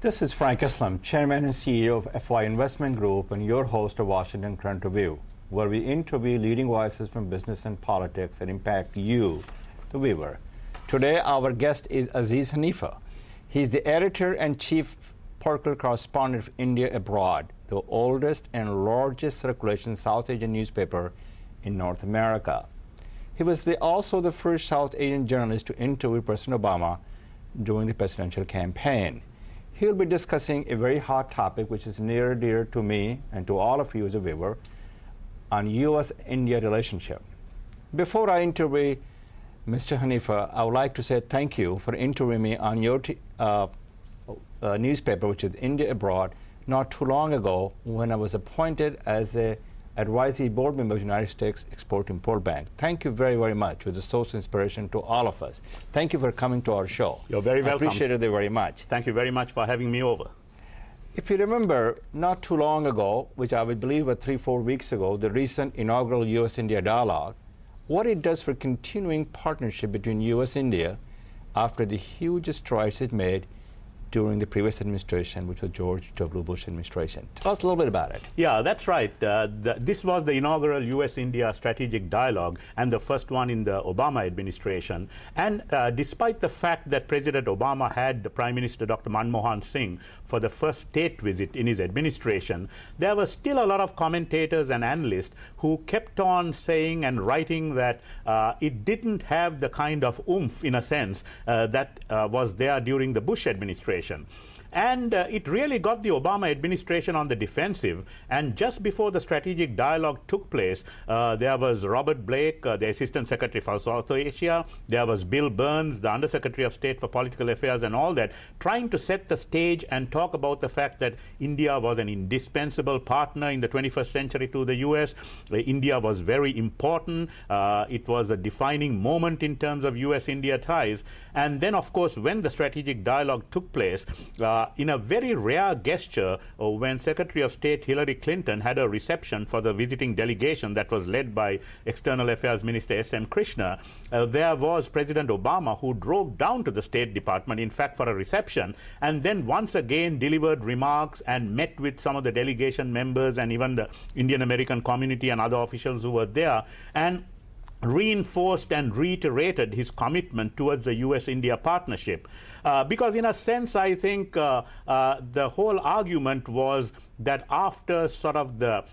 This is Frank Islam, Chairman and CEO of FY Investment Group and your host of Washington Current Review, where we interview leading voices from business and politics that impact you, the viewer. Today, our guest is Aziz Haniff. He's the editor and chief political correspondent of India Abroad, the oldest and largest circulation South Asian newspaper in North America. He was also the first South Asian journalist to interview President Obama during the presidential campaign. He'll be discussing a very hot topic which is near and dear to me and to all of you as a viewer on U.S.-India relationship. Before I interview Mr. Haniff, I would like to say thank you for interviewing me on your newspaper, which is India Abroad, not too long ago when I was appointed as an advisory board member of the United States Export-Import Bank. Thank you very, very much. It was a source of inspiration to all of us. Thank you for coming to our show. You're very welcome. I appreciate it very much. Thank you very much for having me over. If you remember, not too long ago, which I would believe was 3-4 weeks ago, the recent inaugural U.S.-India dialogue, what it does for continuing partnership between U.S.-India after the huge strides it made during the previous administration, which was George W. Bush administration. Tell us a little bit about it. Yeah, that's right. This was the inaugural U.S.-India strategic dialogue and the first one in the Obama administration. And despite the fact that President Obama had the Prime Minister Dr. Manmohan Singh for the first state visit in his administration, there were still a lot of commentators and analysts who kept on saying and writing that it didn't have the kind of oomph, in a sense, that was there during the Bush administration. And it really got the Obama administration on the defensive. And just before the strategic dialogue took place, there was Robert Blake, the Assistant Secretary for South Asia. There was Bill Burns, the Undersecretary of State for Political Affairs and all that, trying to set the stage and talk about the fact that India was an indispensable partner in the 21st century to the U.S. India was very important. It was a defining moment in terms of U.S.-India ties. And then, of course, when the strategic dialogue took place, in a very rare gesture, when Secretary of State Hillary Clinton had a reception for the visiting delegation that was led by External Affairs Minister S.M. Krishna, there was President Obama, who drove down to the State Department, in fact, for a reception, and then once again delivered remarks and met with some of the delegation members and even the Indian American community and other officials who were there, and reinforced and reiterated his commitment towards the U.S.-India partnership. Because in a sense, I think the whole argument was that after sort of the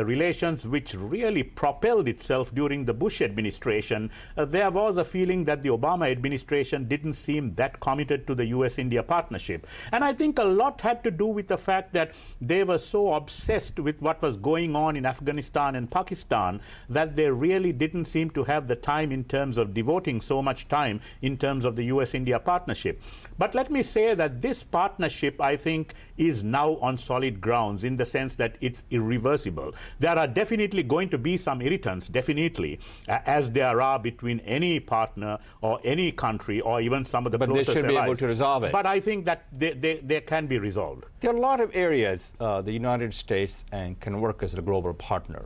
relations which really propelled itself during the Bush administration, there was a feeling that the Obama administration didn't seem that committed to the U.S.-India partnership. And I think a lot had to do with the fact that they were so obsessed with what was going on in Afghanistan and Pakistan that they really didn't seem to have the time in terms of devoting so much time in terms of the U.S.-India partnership. But let me say that this partnership, I think, is now on solid grounds in the sense that it's irreversible. There are definitely going to be some irritants, definitely, as there are between any partner or any country or even some of the closest allies. But they should be able to resolve it. But I think that they can be resolved. There are a lot of areas the United States can work as a global partner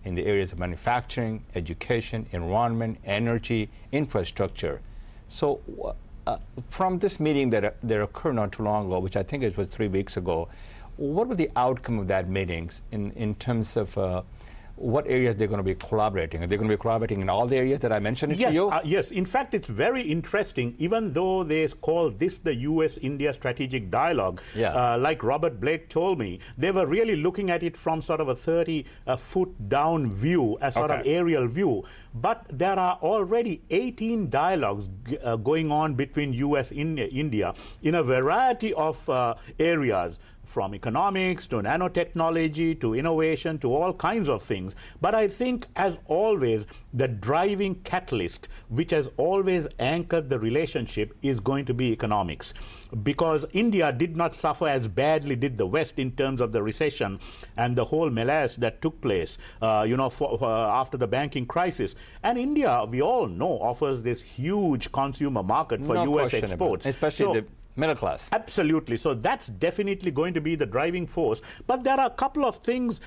in the areas of manufacturing, education, environment, energy, infrastructure. So from this meeting that occurred not too long ago, which I think it was 3 weeks ago, what was the outcome of that meetings in terms of what areas they're going to be collaborating? Are they going to be collaborating in all the areas that I mentioned to you? Yes. In fact, it's very interesting. Even though they call this the U.S.-India strategic dialogue, like Robert Blake told me, they were really looking at it from sort of a 30-foot down view, a sort of aerial view. But there are already 18 dialogues going on between U.S. and India in a variety of areas, from economics to nanotechnology to innovation to all kinds of things. But I think, as always, the driving catalyst which has always anchored the relationship is going to be economics. Because India did not suffer as badly did the West in terms of the recession and the whole malaise that took place after the banking crisis. And India, we all know, offers this huge consumer market for U.S. exports. Especially Middle class. Absolutely. So that's definitely going to be the driving force. But there are a couple of things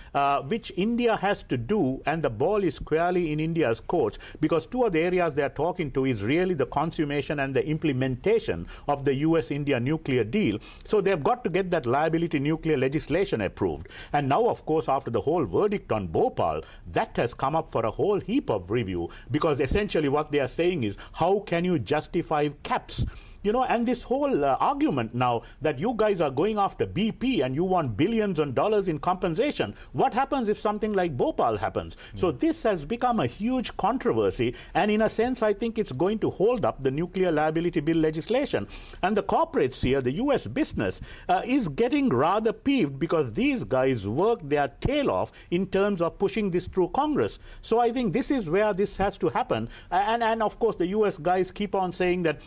which India has to do, and the ball is squarely in India's courts, because two of the areas they are talking to is really the consummation and the implementation of the US-India nuclear deal. So they've got to get that liability nuclear legislation approved. And now, of course, after the whole verdict on Bhopal, that has come up for a whole heap of review, because essentially what they are saying is, how can you justify caps? You know, and this whole argument now that you guys are going after BP and you want billions of dollars in compensation, what happens if something like Bhopal happens? So this has become a huge controversy, and in a sense, I think it's going to hold up the nuclear liability bill legislation. And the corporates here, the US business, is getting rather peeved, because these guys work their tail off in terms of pushing this through Congress. So I think this is where this has to happen. And of course, the US guys keep on saying that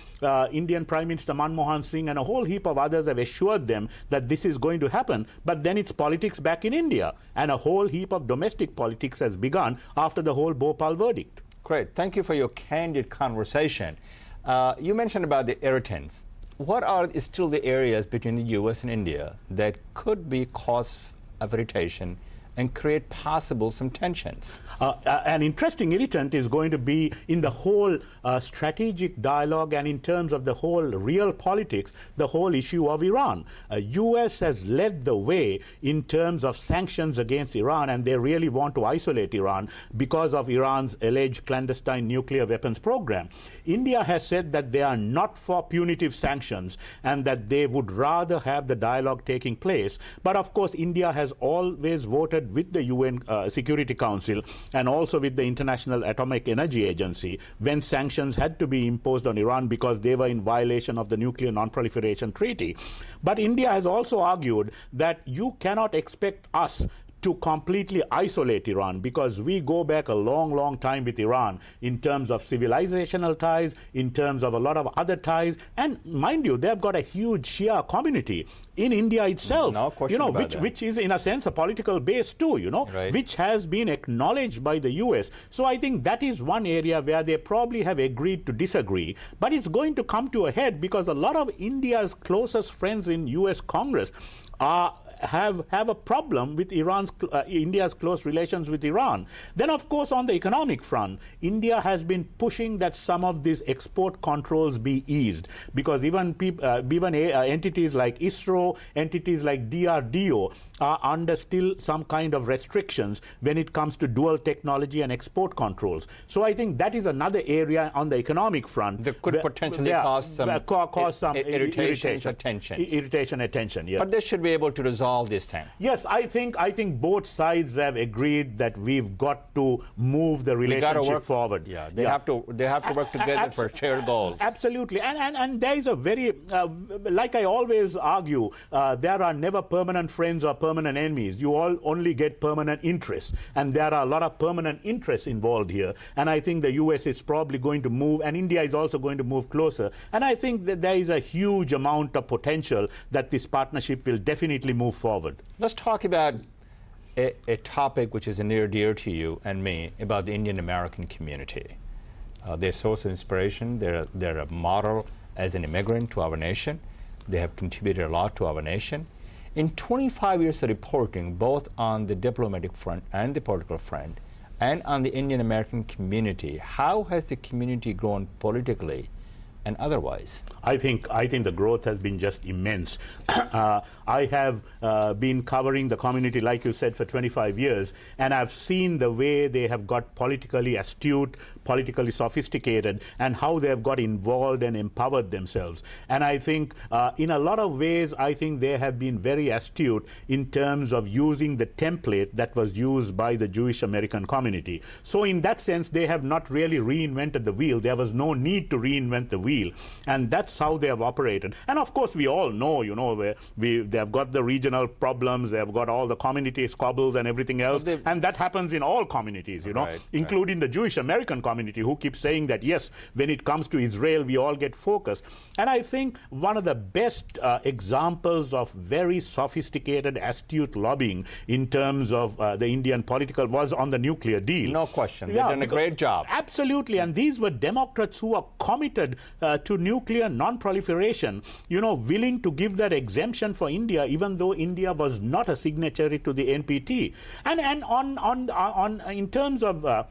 Indian Prime Minister Manmohan Singh and a whole heap of others have assured them that this is going to happen, but then it's politics back in India, and a whole heap of domestic politics has begun after the whole Bhopal verdict. Great. Thank you for your candid conversation. You mentioned about the irritants. What are still the areas between the U.S. and India that could be cause of irritation and create possible some tensions? An interesting irritant is going to be in the whole strategic dialogue, and in terms of the whole real politics, the whole issue of Iran. US has led the way in terms of sanctions against Iran, and they really want to isolate Iran because of Iran's alleged clandestine nuclear weapons program. India has said that they are not for punitive sanctions and that they would rather have the dialogue taking place. But of course, India has always voted with the UN Security Council and also with the International Atomic Energy Agency when sanctions had to be imposed on Iran because they were in violation of the Nuclear Non-Proliferation Treaty. But India has also argued that you cannot expect us to completely isolate Iran, because we go back a long, long time with Iran in terms of civilizational ties, in terms of a lot of other ties. And mind you, they've got a huge Shia community in India itself, no question about that. which is in a sense a political base too, Right. which has been acknowledged by the US. So I think that is one area where they probably have agreed to disagree. But it's going to come to a head, because a lot of India's closest friends in US Congress have a problem with India's close relations with Iran. Then, of course, on the economic front, India has been pushing that some of these export controls be eased, because even entities like ISRO, entities like DRDO are under still some kind of restrictions when it comes to dual technology and export controls. So I think that is another area on the economic front that could potentially cause some irritation, attention. Irritation, attention, yeah. But they should be able to resolve this thing. Yes, I think both sides have agreed that we've got to move the relationship forward. Yeah, they have to work together for shared goals. Absolutely, and there is a very like I always argue, there are never permanent friends or permanent enemies. You all only get permanent interests, and there are a lot of permanent interests involved here. And I think the US is probably going to move, and India is also going to move closer. And I think that there is a huge amount of potential that this partnership will definitely move forward. Let's talk about a topic which is near dear to you and me, about the Indian American community. They're a source of inspiration. They're a model as an immigrant to our nation. They have contributed a lot to our nation. In 25 years of reporting, both on the diplomatic front and the political front, and on the Indian American community, how has the community grown politically and otherwise? I think the growth has been just immense. I have been covering the community, like you said, for 25 years, and I've seen the way they have got politically astute, politically sophisticated, and how they have got involved and empowered themselves. And I think in a lot of ways, I think they have been very astute in terms of using the template that was used by the Jewish American community. So in that sense, they have not really reinvented the wheel. There was no need to reinvent the wheel. And that's how they have operated. And of course, we all know, where they have got the regional problems, they have got all the community squabbles and everything else. And that happens in all communities, including the Jewish American community, who keep saying that, yes, when it comes to Israel, we all get focused. And I think one of the best examples of very sophisticated, astute lobbying in terms of the Indian political was on the nuclear deal. No question. They've done a great job. Absolutely. And these were Democrats who are committed to nuclear non-proliferation, willing to give that exemption for India, even though India was not a signatory to the NPT. And in terms of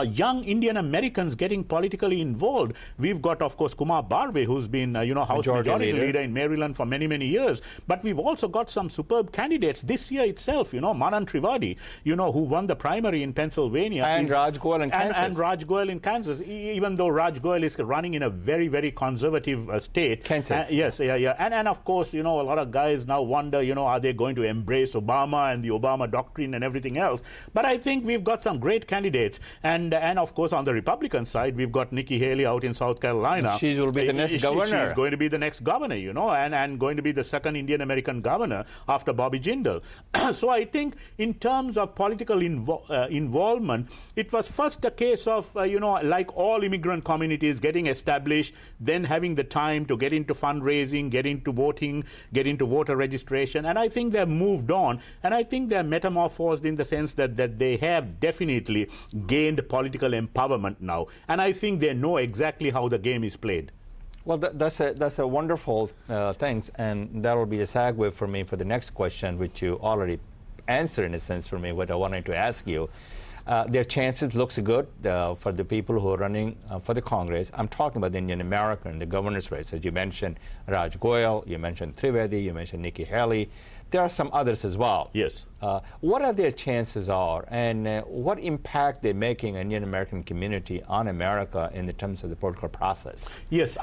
young Indian Americans getting politically involved. We've got, of course, Kumar Barve, who's been, House Majority Leader in Maryland for many, many years. But we've also got some superb candidates this year itself, Manan Trivedi, who won the primary in Pennsylvania. And Raj Goel in Kansas. And Raj Goel in Kansas, even though Raj Goel is running in a very, very conservative state. Kansas. Yes, yeah. And of course, a lot of guys now wonder, are they going to embrace Obama and the Obama doctrine and everything else? But I think we've got some great candidates. And of course, on the Republican side, we've got Nikki Haley out in South Carolina. She will be the next governor. She's going to be the next governor, and going to be the second Indian American governor after Bobby Jindal. So I think in terms of political involvement, it was first a case of, like all immigrant communities, getting established, then having the time to get into fundraising, get into voting, get into voter registration. And I think they've moved on. And I think they're metamorphosed in the sense that they have definitely gained political empowerment now. And I think they know exactly how the game is played. Well, that's a wonderful thing, and that will be a segue for me for the next question, which you already answered in a sense for me, what I wanted to ask you. Their chances looks good for the people who are running for the Congress. I'm talking about the Indian American, the governor's race. As you mentioned, Raj Goel, you mentioned Trivedi, you mentioned Nikki Haley. There are some others as well. Yes. What are their chances are, and what impact they're making on the Indian American community on America in the terms of the political process? Yes,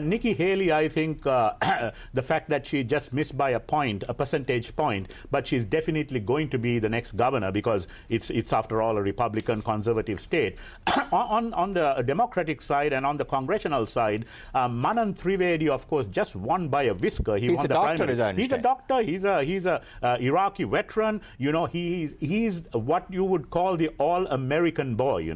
Nikki Haley, I think the fact that she just missed by a percentage point, but she's definitely going to be the next governor because it's after all a Republican conservative state. on the Democratic side and on the congressional side, Manan Trivedi, of course, just won by a whisker. He won the primary. He's a doctor. He's a Iraqi veteran. He's what you would call the all-American boy,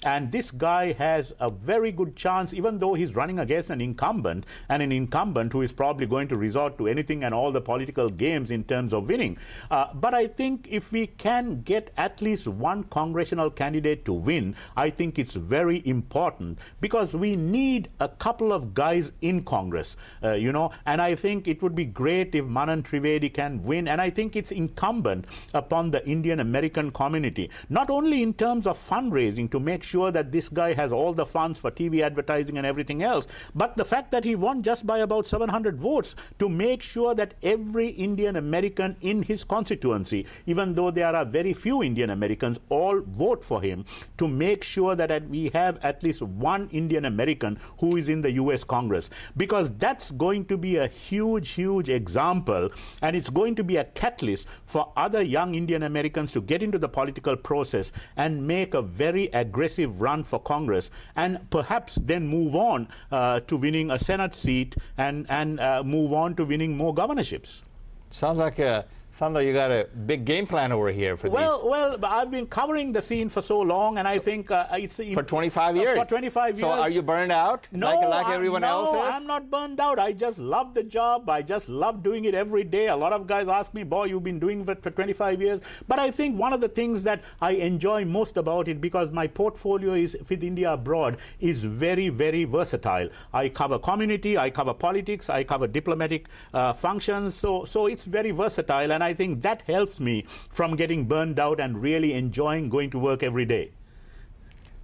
And this guy has a very good chance, even though he's running against an incumbent, and an incumbent who is probably going to resort to anything and all the political games in terms of winning. But I think if we can get at least one congressional candidate to win, I think it's very important because we need a couple of guys in Congress, and I think it would be great if Manan Trivedi can win, and I think it's incumbent upon the Indian American community, not only in terms of fundraising to make sure that this guy has all the funds for TV advertising and everything else, but the fact that he won just by about 700 votes to make sure that every Indian American in his constituency, even though there are very few Indian Americans, all vote for him, to make sure that we have at least one Indian American who is in the U.S. Congress, because that's going to be a huge, huge example, and it's going to be a catalyst for other young Indian Americans to get into the political process and make a very aggressive run for Congress, and perhaps then move on to winning a Senate seat and move on to winning more governorships. Sounds like you got a big game plan over here for these. Well, I've been covering the scene for so long, and I think it's for 25 years. For 25 years. So are you burned out? No, like everyone else is? No, I'm not burned out. I just love the job. I just love doing it every day. A lot of guys ask me, "Boy, you've been doing it for 25 years." But I think one of the things that I enjoy most about it, because my portfolio is with India Abroad, is very, very versatile. I cover community, I cover politics, I cover diplomatic functions. So it's very versatile, and I think that helps me from getting burned out and really enjoying going to work every day.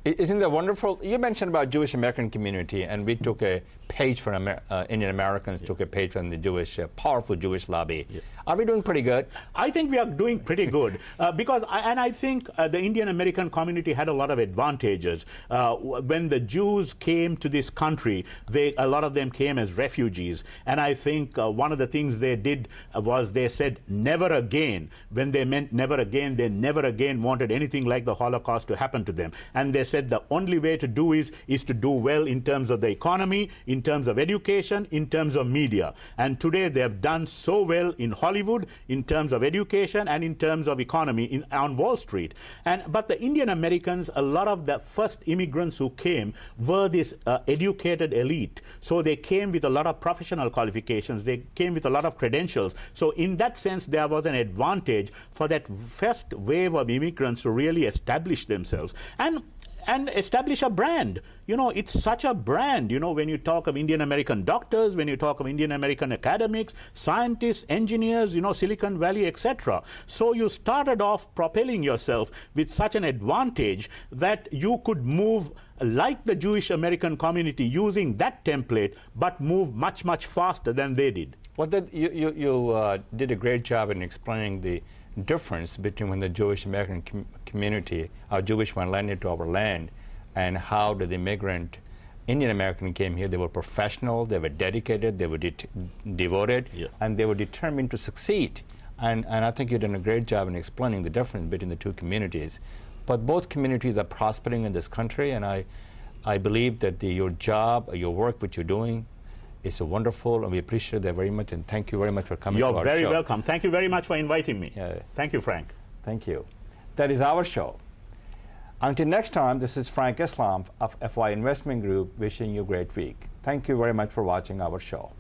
Isn't that wonderful? You mentioned about Jewish American community, and we took a page from Indian Americans, took a page from the Jewish, powerful Jewish lobby. Yeah. Are we doing pretty good? I think we are doing pretty good because I think the Indian American community had a lot of advantages. When the Jews came to this country, a lot of them came as refugees. And I think one of the things they did was they said never again. When they meant never again, they never again wanted anything like the Holocaust to happen to them. And they said the only way to do is to do well in terms of the economy, in terms of education, in terms of media. And today they have done so well in Hollywood, in terms of education, and in terms of economy on Wall Street. But the Indian Americans, a lot of the first immigrants who came were this educated elite. So they came with a lot of professional qualifications. They came with a lot of credentials. So in that sense, there was an advantage for that first wave of immigrants to really establish themselves. and establish a brand. You know, it's such a brand, you know, when you talk of Indian American doctors, when you talk of Indian American academics, scientists, engineers, you know, Silicon Valley, etc. So you started off propelling yourself with such an advantage that you could move like the Jewish American community using that template, but move much, much faster than they did. Well, you did a great job in explaining the difference between when the Jewish American community, our Jewish one, landed to our land, and how the immigrant Indian American came here. They were professional, they were dedicated, they were devoted, yeah, and they were determined to succeed. And I think you've done a great job in explaining the difference between the two communities. But both communities are prospering in this country, and I believe that your job, your work, which you're doing, is wonderful, and we appreciate that very much, and thank you very much for coming to our show. You're very welcome. Thank you very much for inviting me. Thank you, Frank. Thank you. That is our show. Until next time, this is Frank Islam of FY Investment Group wishing you a great week. Thank you very much for watching our show.